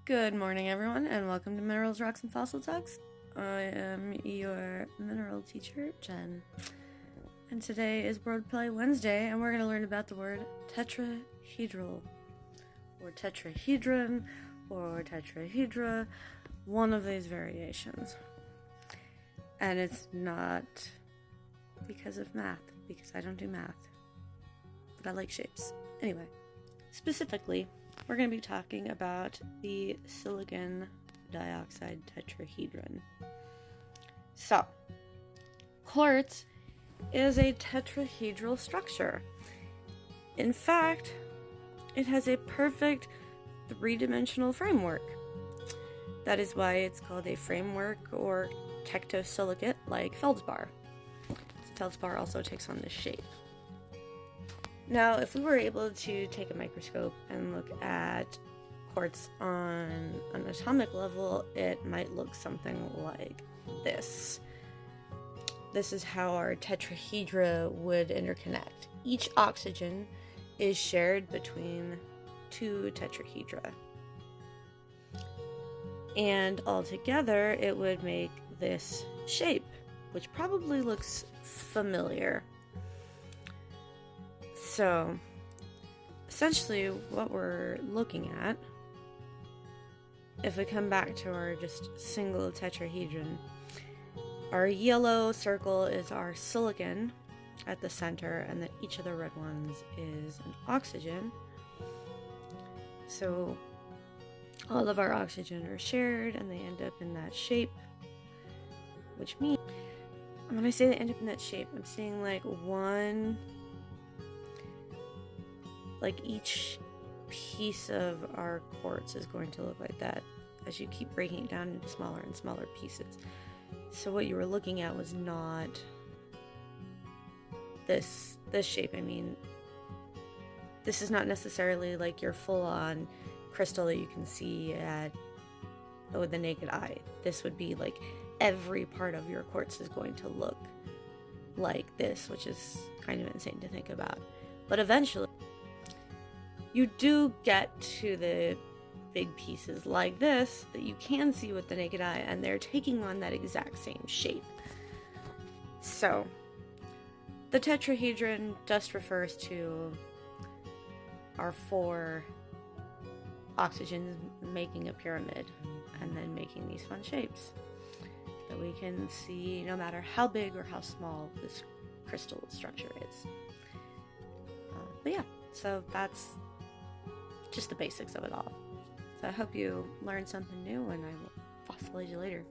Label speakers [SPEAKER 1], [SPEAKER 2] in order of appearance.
[SPEAKER 1] Good morning, everyone, and welcome to Minerals, Rocks, and Fossil Talks. I am your mineral teacher, Jen, and today is Wordplay Wednesday, and we're going to learn about the word tetrahedral, or tetrahedron, or tetrahedra, one of these variations. And it's not because of math, because I don't do math, but I like shapes. Anyway, specifically, we're going to be talking about the silicon dioxide tetrahedron. So, quartz is a tetrahedral structure. In fact, it has a perfect three-dimensional framework. That is why it's called a framework or tectosilicate like feldspar. Feldspar also takes on this shape. Now, if we were able to take a microscope and look at quartz on an atomic level, it might look something like this. This is how our tetrahedra would interconnect. Each oxygen is shared between two tetrahedra. And altogether, it would make this shape, which probably looks familiar. So, essentially what we're looking at, if we come back to our just single tetrahedron, our yellow circle is our silicon at the center, and then each of the red ones is an oxygen. So, all of our oxygen are shared, and they end up in that shape, which means, when I say they end up in that shape, I'm saying each piece of our quartz is going to look like that as you keep breaking it down into smaller and smaller pieces. So what you were looking at was not this shape. I mean, this is not necessarily like your full-on crystal that you can see with the naked eye. This would be like every part of your quartz is going to look like this, which is kind of insane to think about. But eventually, you do get to the big pieces like this that you can see with the naked eye, and they're taking on that exact same shape. So, the tetrahedron just refers to our four oxygens making a pyramid and then making these fun shapes that we can see no matter how big or how small this crystal structure is. But yeah, so that's just the basics of it all. So I hope you learned something new, and I will fossilise you later.